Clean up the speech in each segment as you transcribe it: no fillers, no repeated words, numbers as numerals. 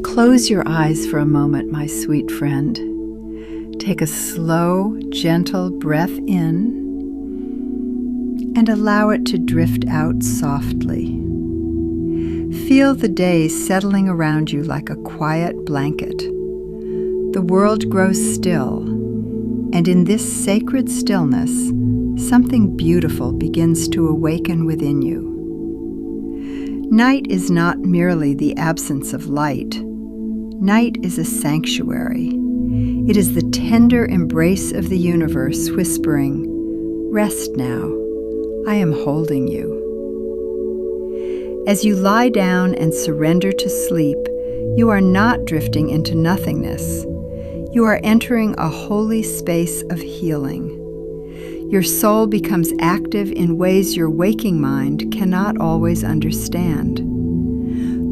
Close your eyes for a moment, my sweet friend. Take a slow, gentle breath in and allow it to drift out softly. Feel the day settling around you like a quiet blanket. The world grows still, and in this sacred stillness, something beautiful begins to awaken within you. Night is not merely the absence of light. Night is a sanctuary. It is the tender embrace of the universe whispering, "Rest now. I am holding you." As you lie down and surrender to sleep, you are not drifting into nothingness. You are entering a holy space of healing. Your soul becomes active in ways your waking mind cannot always understand.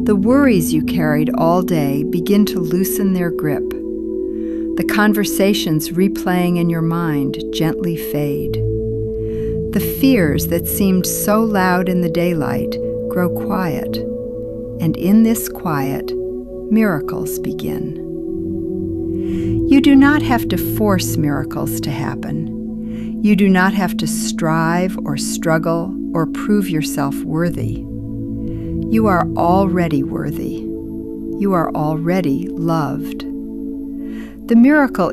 The worries you carried all day begin to loosen their grip. The conversations replaying in your mind gently fade. The fears that seemed so loud in the daylight grow quiet, and in this quiet, miracles begin. You do not have to force miracles to happen. You do not have to strive or struggle or prove yourself worthy. You are already worthy. You are already loved. The miracle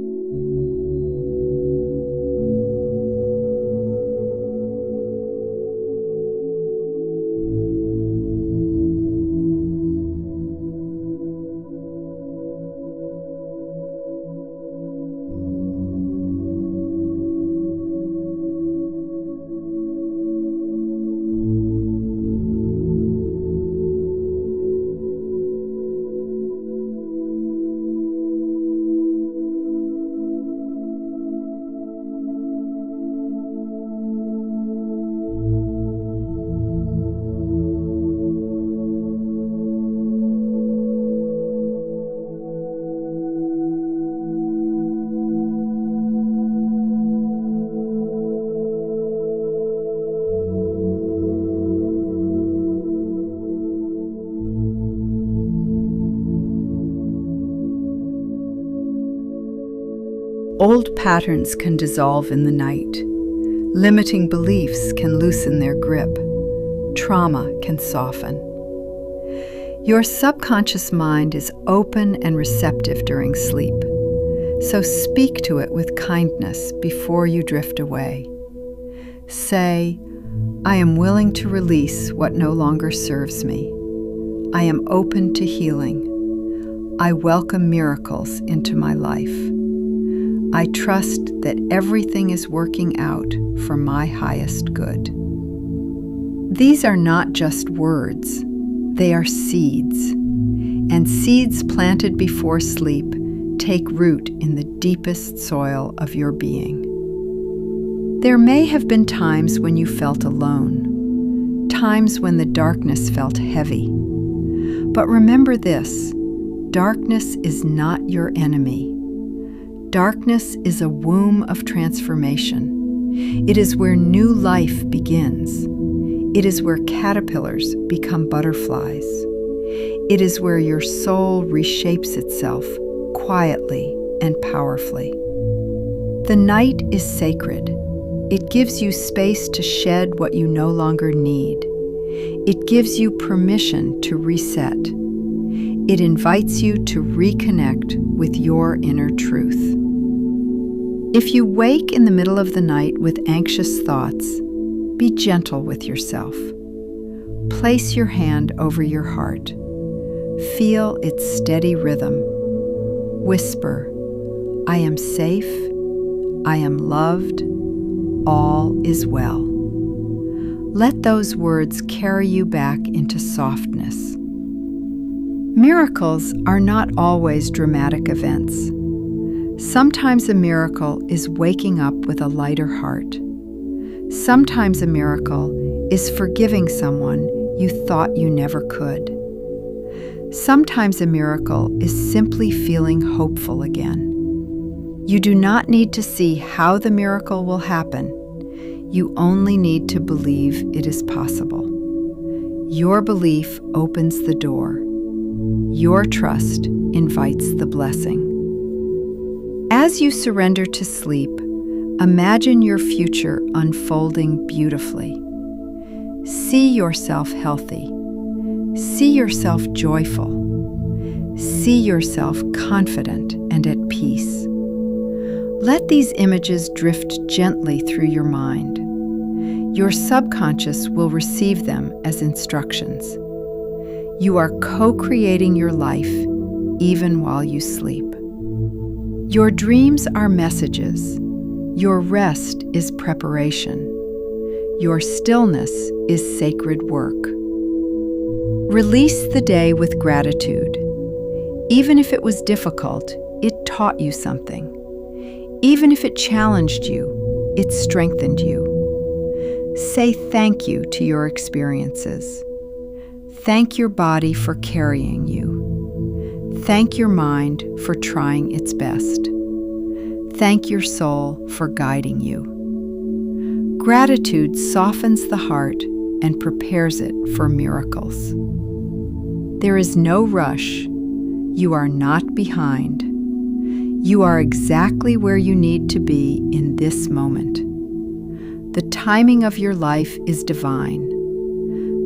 Old patterns can dissolve in the night. Limiting beliefs can loosen their grip. Trauma can soften. Your subconscious mind is open and receptive during sleep, so speak to it with kindness before you drift away. Say, "I am willing to release what no longer serves me. I am open to healing. I welcome miracles into my life. I trust that everything is working out for my highest good." These are not just words, they are seeds, and seeds planted before sleep take root in the deepest soil of your being. There may have been times when you felt alone, times when the darkness felt heavy. But remember this, darkness is not your enemy. Darkness is a womb of transformation. It is where new life begins. It is where caterpillars become butterflies. It is where your soul reshapes itself quietly and powerfully. The night is sacred. It gives you space to shed what you no longer need. It gives you permission to reset. It invites you to reconnect with your inner truth. If you wake in the middle of the night with anxious thoughts, be gentle with yourself. Place your hand over your heart. Feel its steady rhythm. Whisper, "I am safe. I am loved. All is well." Let those words carry you back into softness. Miracles are not always dramatic events. Sometimes a miracle is waking up with a lighter heart. Sometimes a miracle is forgiving someone you thought you never could. Sometimes a miracle is simply feeling hopeful again. You do not need to see how the miracle will happen. You only need to believe it is possible. Your belief opens the door. Your trust invites the blessing. As you surrender to sleep, imagine your future unfolding beautifully. See yourself healthy. See yourself joyful. See yourself confident and at peace. Let these images drift gently through your mind. Your subconscious will receive them as instructions. You are co-creating your life even while you sleep. Your dreams are messages. Your rest is preparation. Your stillness is sacred work. Release the day with gratitude. Even if it was difficult, it taught you something. Even if it challenged you, it strengthened you. Say thank you to your experiences. Thank your body for carrying you. Thank your mind for trying its best. Thank your soul for guiding you. Gratitude softens the heart and prepares it for miracles. There is no rush. You are not behind. You are exactly where you need to be in this moment. The timing of your life is divine.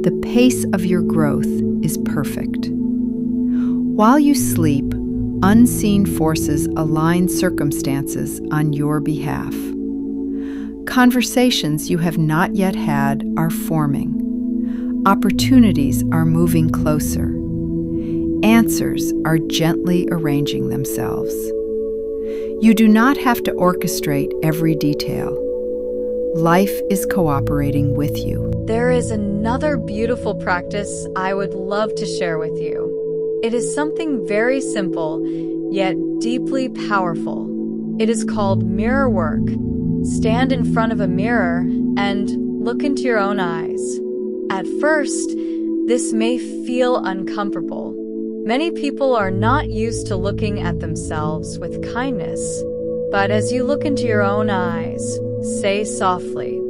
The pace of your growth is perfect. While you sleep, unseen forces align circumstances on your behalf. Conversations you have not yet had are forming. Opportunities are moving closer. Answers are gently arranging themselves. You do not have to orchestrate every detail. Life is cooperating with you. There is another beautiful practice I would love to share with you. It is something very simple, yet deeply powerful. It is called mirror work. Stand in front of a mirror and look into your own eyes. At first, this may feel uncomfortable. Many people are not used to looking at themselves with kindness. But as you look into your own eyes, say softly,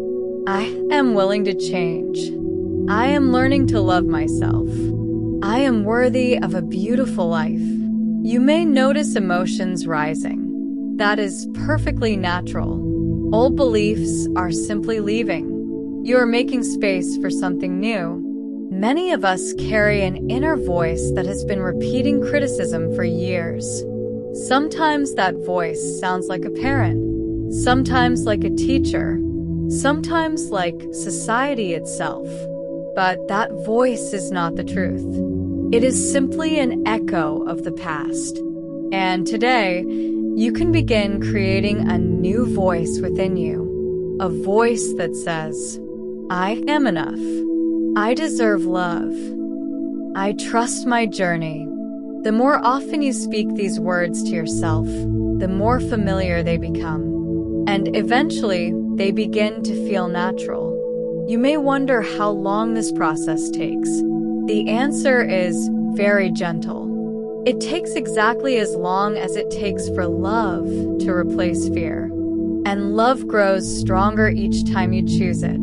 I am willing to change. I am learning to love myself. I am worthy of a beautiful life. You may notice emotions rising. That is perfectly natural. Old beliefs are simply leaving. You are making space for something new. Many of us carry an inner voice that has been repeating criticism for years. Sometimes that voice sounds like a parent, sometimes like a teacher, sometimes like society itself. But that voice is not the truth. It is simply an echo of the past. And today, you can begin creating a new voice within you, a voice that says, I am enough. I deserve love. I trust my journey. The more often you speak these words to yourself, the more familiar they become. And eventually, they begin to feel natural. You may wonder how long this process takes. The answer is very gentle. It takes exactly as long as it takes for love to replace fear. And love grows stronger each time you choose it.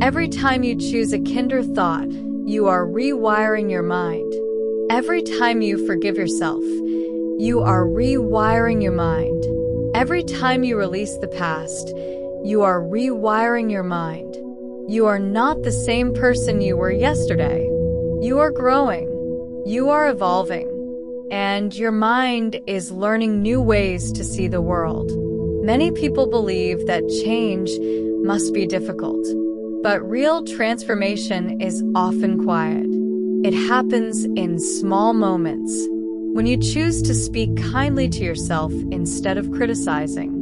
Every time you choose a kinder thought, you are rewiring your mind. Every time you forgive yourself, you are rewiring your mind. Every time you release the past, you are rewiring your mind. You are not the same person you were yesterday. You are growing. You are evolving. And your mind is learning new ways to see the world. Many people believe that change must be difficult. But real transformation is often quiet. It happens in small moments. When you choose to speak kindly to yourself instead of criticizing.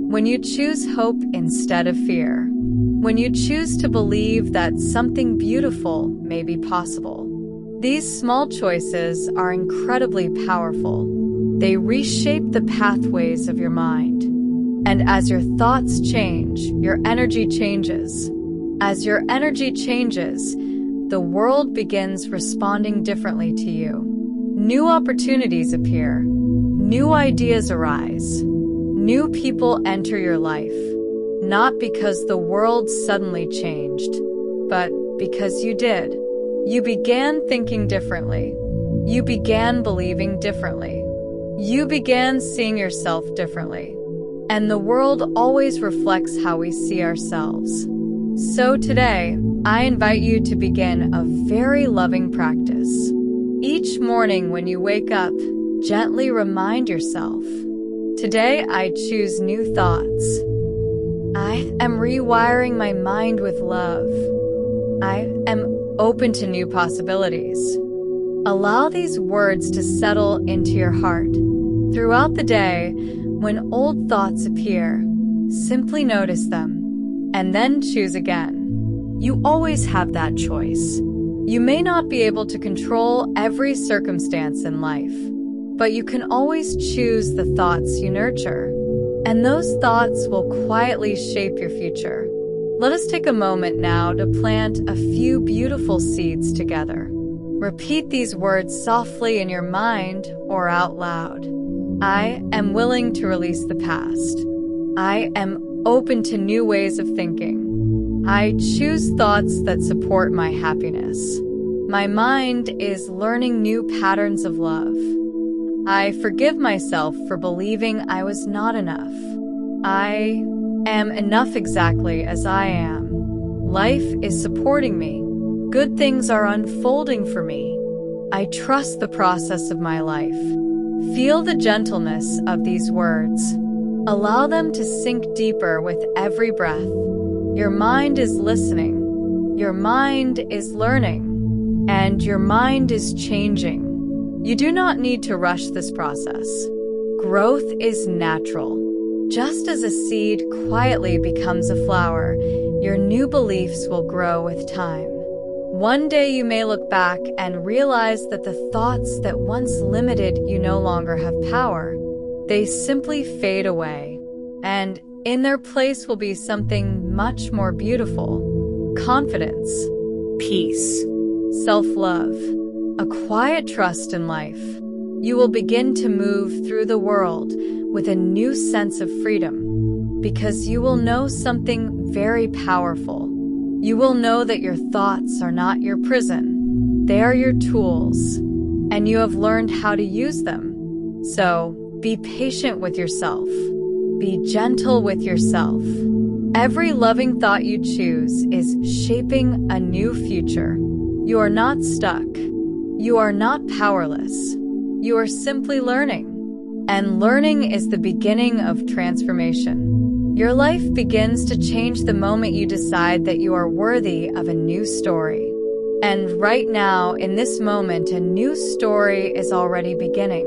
When you choose hope instead of fear. When you choose to believe that something beautiful may be possible. These small choices are incredibly powerful. They reshape the pathways of your mind. And as your thoughts change, your energy changes. As your energy changes, the world begins responding differently to you. New opportunities appear. New ideas arise. New people enter your life. Not because the world suddenly changed, but because you did. You began thinking differently. You began believing differently. You began seeing yourself differently. And the world always reflects how we see ourselves. So today, I invite you to begin a very loving practice. Each morning when you wake up, gently remind yourself, today I choose new thoughts. I am rewiring my mind with love. I am open to new possibilities. Allow these words to settle into your heart. Throughout the day, when old thoughts appear, simply notice them, and then choose again. You always have that choice. You may not be able to control every circumstance in life, but you can always choose the thoughts you nurture, and those thoughts will quietly shape your future. Let us take a moment now to plant a few beautiful seeds together. Repeat these words softly in your mind or out loud. I am willing to release the past. I am open to new ways of thinking. I choose thoughts that support my happiness. My mind is learning new patterns of love. I forgive myself for believing I was not enough. I am enough exactly as I am. Life is supporting me. Good things are unfolding for me. I trust the process of my life. Feel the gentleness of these words. Allow them to sink deeper with every breath. Your mind is listening. Your mind is learning. And your mind is changing. You do not need to rush this process. Growth is natural. Just as a seed quietly becomes a flower, your new beliefs will grow with time. One day you may look back and realize that the thoughts that once limited you no longer have power. They simply fade away, and in their place will be something much more beautiful. Confidence, peace, self-love, a quiet trust in life. You will begin to move through the world with a new sense of freedom, because you will know something very powerful. You will know that your thoughts are not your prison. They are your tools, and you have learned how to use them. So, be patient with yourself. Be gentle with yourself. Every loving thought you choose is shaping a new future. You are not stuck. You are not powerless. You are simply learning. And learning is the beginning of transformation. Your life begins to change the moment you decide that you are worthy of a new story. And right now, in this moment, a new story is already beginning.